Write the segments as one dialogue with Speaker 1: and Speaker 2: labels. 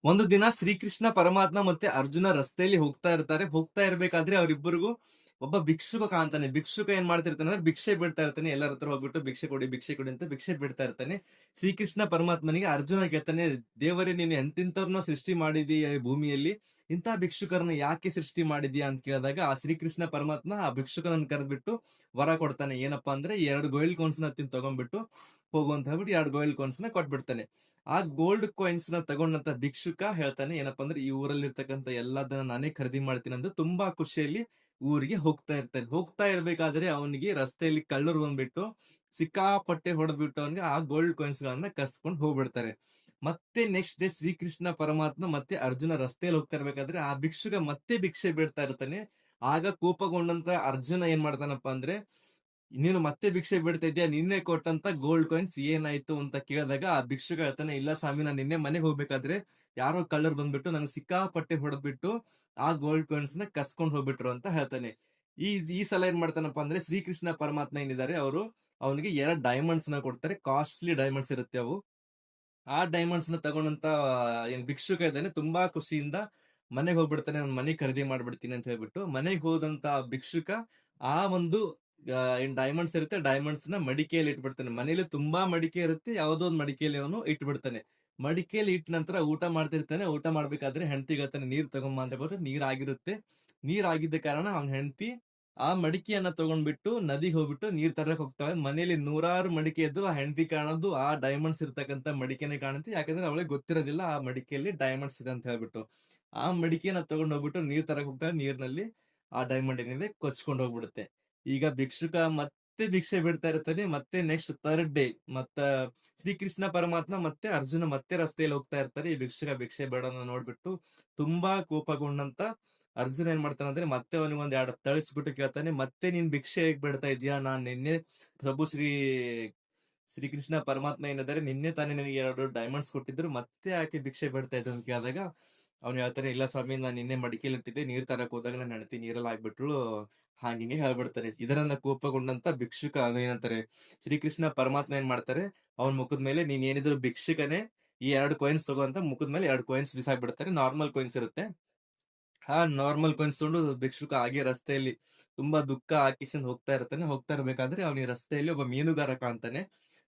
Speaker 1: ಒಂದು ದಿನ ಶ್ರೀಕೃಷ್ಣ ಪರಮಾತ್ಮ ಮತ್ತೆ ಅರ್ಜುನ ರಸ್ತೆಯಲ್ಲಿ ಹೋಗ್ತಾ ಇರ್ತಾರೆ. ಹೋಗ್ತಾ ಇರ್ಬೇಕಾದ್ರೆ ಅವ್ರಿಬ್ಬರಿಗೂ ಒಬ್ಬ ಭಿಕ್ಷುಕ ಕಾಣ್ತಾನೆ. ಭಿಕ್ಷುಕ ಏನ್ ಮಾಡ್ತಿರ್ತಾನೆ ಅಂದ್ರೆ ಭಿಕ್ಷೆ ಬಿಡ್ತಾ ಇರ್ತಾನೆ. ಎಲ್ಲರ ಹತ್ರ ಹೋಗ್ಬಿಟ್ಟು ಭಿಕ್ಷೆ ಕೊಡಿ ಅಂತ ಭಿಕ್ಷೆ ಬಿಡ್ತಾ ಇರ್ತಾನೆ. ಶ್ರೀಕೃಷ್ಣ ಪರಮಾತ್ಮನಿಗೆ ಅರ್ಜುನ ಕೇಳ್ತಾನೆ, ದೇವರೇ ನೀನು ಎಂತಿಂತವ್ರನ್ನ ಸೃಷ್ಟಿ ಮಾಡಿದೀಯ ಈ ಭೂಮಿಯಲ್ಲಿ, ಇಂಥ ಭಿಕ್ಷುಕರನ್ನ ಯಾಕೆ ಸೃಷ್ಟಿ ಮಾಡಿದ್ಯಾ ಅಂತ ಕೇಳಿದಾಗ ಆ ಶ್ರೀಕೃಷ್ಣ ಪರಮಾತ್ಮ ಆ ಭಿಕ್ಷುಕನನ್ನ ಕರೆದ್ಬಿಟ್ಟು ವರ ಕೊಡ್ತಾನೆ. ಏನಪ್ಪಾ ಅಂದ್ರೆ 2 ಗೋಲ್ಡ್ ಕಾಯಿನ್ಸ್ ನ ತಗೊಂಡ್ಬಿಟ್ಟು ಹೋಗು ಅಂತ ಹೇಳ್ಬಿಟ್ಟು 2 ಗೋಲ್ಡ್ ಕಾಯಿನ್ಸ್ ನ ಕೊಟ್ಬಿಡ್ತಾನೆ. ಆ ಗೋಲ್ಡ್ ಕಾಯಿನ್ಸ್ ನ ತಗೊಂಡಂತ ಭಿಕ್ಷುಕ ಹೇಳ್ತಾನೆ, ಏನಪ್ಪಾ ಅಂದ್ರೆ ಈ ಊರಲ್ಲಿ ಇರ್ತಕ್ಕಂಥ ಎಲ್ಲದನ್ನ ನಾನೇ ಖರೀದಿ ಮಾಡ್ತೀನಿ ಅಂತ ತುಂಬಾ ಖುಷಿಯಲ್ಲಿ ಊರಿಗೆ ಹೋಗ್ತಾ ಇರ್ತಾನೆ. ಹೋಗ್ತಾ ಇರ್ಬೇಕಾದ್ರೆ ಅವನಿಗೆ ರಸ್ತೆಯಲ್ಲಿ ಕಳ್ಳರು ಬಂದ್ಬಿಟ್ಟು ಸಿಕ್ಕಾಪಟ್ಟೆ ಹೊಡೆದ್ಬಿಟ್ಟು ಅವನಿಗೆ ಆ ಗೋಲ್ಡ್ ಕಾಯಿನ್ಸ್ ಗಳನ್ನ ಕಸ್ಕೊಂಡು ಹೋಗ್ಬಿಡ್ತಾರೆ. ಮತ್ತೆ ನೆಕ್ಸ್ಟ್ ಡೇ ಶ್ರೀಕೃಷ್ಣ ಪರಮಾತ್ಮ ಮತ್ತೆ ಅರ್ಜುನ ರಸ್ತೆಯಲ್ಲಿ ಹೋಗ್ತಾ ಇರ್ಬೇಕಾದ್ರೆ ಆ ಭಿಕ್ಷುಕ ಮತ್ತೆ ಭಿಕ್ಷೆ ಬಿಡ್ತಾ ಇರ್ತಾನೆ. ಆಗ ಕೋಪಗೊಂಡಂತ ಅರ್ಜುನ ಏನ್ ಮಾಡ್ತಾನಪ್ಪ ಅಂದ್ರೆ, ನೀನು ಮತ್ತೆ ಭಿಕ್ಷೆ ಬಿಡ್ತಾ ಇದ್ಯಾ, ನಿನ್ನೆ ಕೊಟ್ಟಂತ ಗೋಲ್ಡ್ ಕಾಯಿನ್ಸ್ ಏನಾಯ್ತು ಅಂತ ಕೇಳಿದಾಗ ಆ ಭಿಕ್ಷುಕ ಹೇಳ್ತಾನೆ, ಇಲ್ಲ ಸ್ವಾಮಿ, ನಾನು ನಿನ್ನೆ ಮನೆಗೆ ಹೋಗ್ಬೇಕಾದ್ರೆ ಯಾರೋ ಕಳ್ಳರು ಬಂದ್ಬಿಟ್ಟು ನಂಗೆ ಸಿಕ್ಕಾಪಟ್ಟೆ ಹೊಡೆದ್ಬಿಟ್ಟು ಆ ಗೋಲ್ಡ್ ಕಾಯಿನ್ಸ್ ನ ಕಸ್ಕೊಂಡ್ ಹೋಗ್ಬಿಟ್ರು ಅಂತ ಹೇಳ್ತಾನೆ. ಈ ಈ ಸಲ ಏನ್ ಮಾಡ್ತಾನಪ್ಪ ಅಂದ್ರೆ, ಶ್ರೀಕೃಷ್ಣ ಪರಮಾತ್ಮ ಏನಿದ್ದಾರೆ ಅವರು ಅವನಿಗೆ 2 ಡೈಮಂಡ್ಸ್ ನ ಕೊಡ್ತಾರೆ. ಕಾಸ್ಟ್ಲಿ ಡೈಮಂಡ್ಸ್ ಇರುತ್ತೆ ಅವು. ಆ ಡೈಮಂಡ್ಸ್ ನ ತಗೊಂಡಂತ ಏನ್ ಭಿಕ್ಷುಕ ಇದ್ದಾನೆ ತುಂಬಾ ಖುಷಿಯಿಂದ ಮನೆಗೆ ಹೋಗ್ಬಿಡ್ತಾನೆ. ಅವ್ನ ಮನೆ ಖರೀದಿ ಮಾಡ್ಬಿಡ್ತೀನಿ ಅಂತ ಹೇಳ್ಬಿಟ್ಟು ಮನೆಗೆ ಹೋದಂತ ಭಿಕ್ಷುಕ ಆ ಒಂದು ಏನ್ ಡೈಮಂಡ್ಸ್ ಇರುತ್ತೆ ಡೈಮಂಡ್ಸ್ ನ ಮಡಿಕೆಯಲ್ಲಿ ಇಟ್ಬಿಡ್ತಾನೆ. ಮನೇಲಿ ತುಂಬಾ ಮಡಿಕೆ ಇರುತ್ತೆ, ಯಾವ್ದೋ ಒಂದು ಮಡಿಕೆಯಲ್ಲಿ ಅವನು ಇಟ್ಬಿಡ್ತಾನೆ. ಮಡಿಕೆಯಲ್ಲಿ ಇಟ್ಟ ನಂತರ ಊಟ ಮಾಡ್ತಿರ್ತಾನೆ. ಊಟ ಮಾಡ್ಬೇಕಾದ್ರೆ ಹೆಂಡತಿ ಹೇಳ್ತಾನೆ, ನೀರ್ ತಗೊಂಬ ಅಂತ ಹೇಳ್ಬಿಟ್ಟು ನೀರ್ ಆಗಿರುತ್ತೆ. ನೀರ್ ಆಗಿದ್ದ ಕಾರಣ ಅವ್ನ ಹೆಂಡತಿ ಆ ಮಡಿಕೆಯನ್ನ ತಗೊಂಡ್ಬಿಟ್ಟು ನದಿಗೆ ಹೋಗ್ಬಿಟ್ಟು ನೀರ್ ತರಕ್ ಹೋಗ್ತಾಳೆ. ಮನೇಲಿ ನೂರಾರು ಮಡಿಕೆ ಇದ್ದು ಆ ಹೆಂಡತಿ ಕಾಣೋದು ಆ ಡೈಮಂಡ್ಸ್ ಇರ್ತಕ್ಕಂತ ಮಡಿಕೆನೆ ಕಾಣುತ್ತೆ. ಯಾಕಂದ್ರೆ ಅವಳಿಗೆ ಗೊತ್ತಿರೋದಿಲ್ಲ ಆ ಮಡಿಕೆಯಲ್ಲಿ ಡೈಮಂಡ್ಸ್ ಇದೆ ಅಂತ ಹೇಳ್ಬಿಟ್ಟು. ಆ ಮಡಿಕೆನ ತಗೊಂಡ್ ಹೋಗ್ಬಿಟ್ಟು ನೀರ್ ತರಕ್ ಹೋಗ್ತಾಳೆ. ನೀರ್ನಲ್ಲಿ ಆ ಡೈಮಂಡ್ ಏನಿದೆ ಕೊಚ್ಕೊಂಡು ಹೋಗ್ಬಿಡುತ್ತೆ. ಈಗ ಭಿಕ್ಷುಕ ಮತ್ತೆ ಭಿಕ್ಷೆ ಬಿಡ್ತಾ ಇರ್ತಾನೆ. ಮತ್ತೆ ನೆಕ್ಸ್ಟ್ 3rd ಡೇ ಮತ್ತ ಶ್ರೀಕೃಷ್ಣ ಪರಮಾತ್ಮ ಮತ್ತೆ ಅರ್ಜುನ ಮತ್ತೆ ರಸ್ತೆಯಲ್ಲಿ ಹೋಗ್ತಾ ಇರ್ತಾರೆ. ಈ ಭಿಕ್ಷುಕ ಭಿಕ್ಷೆ ಬೇಡೋದನ್ನ ನೋಡ್ಬಿಟ್ಟು ತುಂಬಾ ಕೋಪಗೊಂಡಂತ ಅರ್ಜುನ್ ಏನ್ ಮಾಡ್ತಾನೆ ಅಂದ್ರೆ, ಮತ್ತೆ ಅವನಿಗೆ ಒಂದ್ 2 ತಳಿಸ್ಬಿಟ್ಟು ಕೇಳ್ತಾನೆ, ಮತ್ತೆ ನೀನ್ ಭಿಕ್ಷೆ ಹೇಗ್ ಬಿಡ್ತಾ ಇದೀಯಾ, ನಾನ್ ನಿನ್ನೆ ಪ್ರಭು ಶ್ರೀಕೃಷ್ಣ ಪರಮಾತ್ಮ ಏನಿದ್ದಾರೆ ನಿನ್ನೆ ತಾನೇ ನನಗೆ 2 ಡೈಮಂಡ್ಸ್ ಕೊಟ್ಟಿದ್ರು, ಮತ್ತೆ ಯಾಕೆ ಭಿಕ್ಷೆ ಬಿಡ್ತಾ ಇದ್ರು ಅಂತ ಕೇಳಿದಾಗ ಅವ್ನು ಹೇಳ್ತಾನೆ, ಇಲ್ಲ ಸ್ವಾಮಿ, ನಾನ್ ನಿನ್ನೆ ಮಡಿಕೆಯಲ್ಲಿ ಇಟ್ಟಿದ್ದೆ, ನೀರ್ ತರಕ್ ಹೋದಾಗ ನನ್ನ ಹೆಂಡತಿ ನೀರಲ್ಲಿ ಆಗ್ಬಿಟ್ರು, ಹಾಗೆ ಹೇಳ್ಬಿಡ್ತಾರೆ. ಇದರನ್ನ ಕೋಪಗೊಂಡಂತ ಭಿಕ್ಷುಕ ಅದೇನಂತಾರೆ ಶ್ರೀಕೃಷ್ಣ ಪರಮಾತ್ಮ ಏನ್ ಮಾಡ್ತಾರೆ, ಅವನ್ ಮುಖದ ಮೇಲೆ ನೀನ್ ಏನಿದ್ರು ಭಿಕ್ಷುಕನೇ, ಈ 2 ಕಾಯಿನ್ಸ್ ತಗೋ ಅಂತ ಮುಖದ ಮೇಲೆ 2 ಕಾಯಿನ್ಸ್ ಬಿಸಾಕ್ಬಿಡ್ತಾರೆ. ನಾರ್ಮಲ್ ಕಾಯಿನ್ಸ್ ಇರುತ್ತೆ. ಆ ನಾರ್ಮಲ್ ಕಾಯಿನ್ಸ್ ತಗೊಂಡು ಭಿಕ್ಷುಕ ಹಾಗೆ ರಸ್ತೆಯಲ್ಲಿ ತುಂಬಾ ದುಃಖ ಹಾಕಿಸಿಂದ ಹೋಗ್ತಾ ಇರ್ತಾನೆ. ಹೋಗ್ತಾ ಇರ್ಬೇಕಾದ್ರೆ ಅವನಿಗೆ ರಸ್ತೆಯಲ್ಲಿ ಒಬ್ಬ ಮೀನುಗಾರ ಕಾಣ್ತಾನೆ.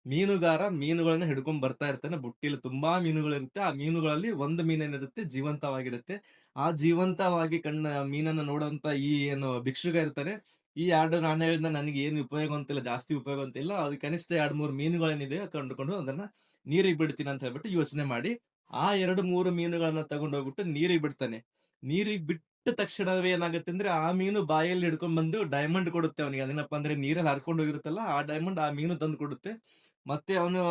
Speaker 1: ಮೀನುಗಾರ ಮೀನುಗಳನ್ನ ಹಿಡ್ಕೊಂಡ್ ಬರ್ತಾ ಇರ್ತಾನೆ. ಬುಟ್ಟಿಲಿ ತುಂಬಾ ಮೀನುಗಳಿರುತ್ತೆ. ಆ ಮೀನುಗಳಲ್ಲಿ ಒಂದು ಮೀನೇನಿರುತ್ತೆ ಜೀವಂತವಾಗಿರುತ್ತೆ. ಆ ಜೀವಂತವಾಗಿ ಮೀನನ್ನ ನೋಡುವಂತ ಈ ಏನು ಭಿಕ್ಷುಕ ಇರ್ತಾನೆ, ಈ 2 ನಾನು ಹೇಳಿದ ನನಗೆ ಏನು ಉಪಯೋಗ ಅಂತಿಲ್ಲ, ಜಾಸ್ತಿ ಉಪಯೋಗ ಅಂತಿಲ್ಲ, ಅದು ಕನಿಷ್ಠ 2-3 ಮೀನುಗಳೇನಿದೆ ಕಂಡುಕೊಂಡು ಅದನ್ನ ನೀರಿಗೆ ಬಿಡ್ತೀನಿ ಅಂತ ಹೇಳ್ಬಿಟ್ಟು ಯೋಚನೆ ಮಾಡಿ ಆ 2-3 ಮೀನುಗಳನ್ನ ತಗೊಂಡು ಹೋಗ್ಬಿಟ್ಟು ನೀರಿಗೆ ಬಿಡ್ತಾನೆ. ನೀರಿಗೆ ಬಿಟ್ಟ ತಕ್ಷಣವೇ ಏನಾಗುತ್ತೆ ಅಂದ್ರೆ, ಆ ಮೀನು ಬಾಯಲ್ಲಿ ಹಿಡ್ಕೊಂಡ್ ಬಂದು ಡೈಮಂಡ್ ಕೊಡುತ್ತೆ ಅವನಿಗೆ. ಅದೇನಪ್ಪ ಅಂದ್ರೆ ನೀರಲ್ಲಿ ಹರ್ಕೊಂಡು ಹೋಗಿರುತ್ತಲ್ಲ ಆ ಡೈಮಂಡ್ ಆ ಮೀನು ತಂದು ಕೊಡುತ್ತೆ. ಮತ್ತೆ ಅವನು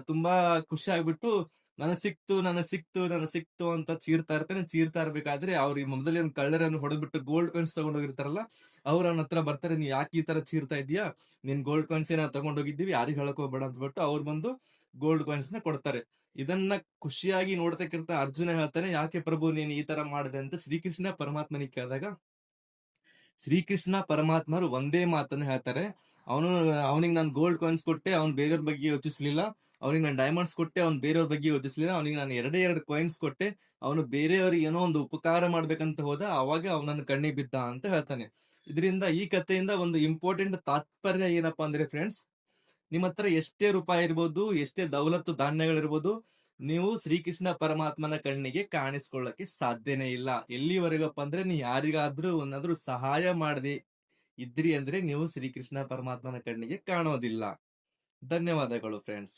Speaker 1: ತುಂಬಾ ಖುಷಿ ಆಗ್ಬಿಟ್ಟು ನನಗ್ ಸಿಕ್ತು ಅಂತ ಚೀರ್ತಾ ಇರ್ತಾನೆ. ಚೀರ್ತಾ ಇರ್ಬೇಕಾದ್ರೆ ಅವ್ರಿಗೆ ಮೊದಲೇನು ಕಳ್ಳರನ್ನು ಹೊಡೆದ್ಬಿಟ್ಟು ಗೋಲ್ಡ್ ಕಾಯಿನ್ಸ್ ತಗೊಂಡ್ ಹೋಗಿರ್ತಾರಲ್ಲ, ಅವ್ರ ಅವನ ಹತ್ರ ಬರ್ತಾರೆ, ನೀವ್ ಯಾಕೆ ಈ ತರ ಚೀರ್ತಾ ಇದೀಯಾ, ನಿನ್ ಗೋಲ್ಡ್ ಕಾಯಿನ್ಸ್ ಏನ ತಗೊಂಡ್ ಹೋಗಿದ್ದೀವಿ, ಯಾರಿಗ್ ಹೇಳಕ್ ಹೋಗ್ಬೇಡ ಅಂತ ಬಿಟ್ಟು ಅವ್ರು ಬಂದು ಗೋಲ್ಡ್ ಕಾಯಿನ್ಸ್ ನ ಕೊಡ್ತಾರೆ. ಇದನ್ನ ಖುಷಿಯಾಗಿ ನೋಡ್ತಕ್ಕಿರ್ತ ಅರ್ಜುನ ಹೇಳ್ತಾನೆ, ಯಾಕೆ ಪ್ರಭು ನೀನ್ ಈ ತರ ಮಾಡಿದೆ ಅಂತ ಶ್ರೀಕೃಷ್ಣ ಪರಮಾತ್ಮನಿಗೆ ಕೇಳಿದಾಗ ಶ್ರೀಕೃಷ್ಣ ಪರಮಾತ್ಮರು ಒಂದೇ ಮಾತನ್ನ ಹೇಳ್ತಾರೆ. ಅವನು ಅವನಿಗೆ ನಾನು ಗೋಲ್ಡ್ ಕಾಯಿನ್ಸ್ ಕೊಟ್ಟೆ, ಅವ್ನು ಬೇರೆಯವ್ರ ಬಗ್ಗೆ ಯೋಚಿಸ್ಲಿಲ್ಲ. ಅವನಿಗೆ ನಾನು ಡೈಮಂಡ್ಸ್ ಕೊಟ್ಟೆ, ಅವ್ನು ಬೇರೆಯವ್ರ ಬಗ್ಗೆ ಯೋಚಿಸ್ಲಿಲ್ಲ. ಅವನಿಗೆ ನಾನು 2 ಕಾಯಿನ್ಸ್ ಕೊಟ್ಟೆ, ಅವನು ಬೇರೆಯವ್ರಿಗೆ ಏನೋ ಒಂದು ಉಪಕಾರ ಮಾಡ್ಬೇಕಂತ ಹೋದ, ಅವಾಗ ಅವನನ್ನು ಕಣ್ಣಿಗೆ ಬಿದ್ದ ಅಂತ ಹೇಳ್ತಾನೆ. ಇದರಿಂದ ಈ ಕಥೆಯಿಂದ ಒಂದು ಇಂಪಾರ್ಟೆಂಟ್ ತಾತ್ಪರ್ಯ ಏನಪ್ಪಾ ಅಂದ್ರೆ ಫ್ರೆಂಡ್ಸ್, ನಿಮ್ಮ ಹತ್ರ ಎಷ್ಟೇ ರೂಪಾಯಿ ಇರ್ಬೋದು, ಎಷ್ಟೇ ದೌಲತ್ತು ಧಾನ್ಯಗಳಿರ್ಬೋದು, ನೀವು ಶ್ರೀಕೃಷ್ಣ ಪರಮಾತ್ಮನ ಕಣ್ಣಿಗೆ ಕಾಣಿಸ್ಕೊಳ್ಳಕ್ಕೆ ಸಾಧ್ಯನೇ ಇಲ್ಲ. ಎಲ್ಲಿವರೆಗಪ್ಪ ಅಂದ್ರೆ, ನೀವು ಯಾರಿಗಾದ್ರೂ ಒಂದಾದ್ರೂ ಸಹಾಯ ಮಾಡದೆ ಇದ್ರಿ ಅಂದ್ರೆ ನೀವು ಶ್ರೀಕೃಷ್ಣ ಪರಮಾತ್ಮನ ಕಣ್ಣಿಗೆ ಕಾಣೋದಿಲ್ಲ. ಧನ್ಯವಾದಗಳು ಫ್ರೆಂಡ್ಸ್.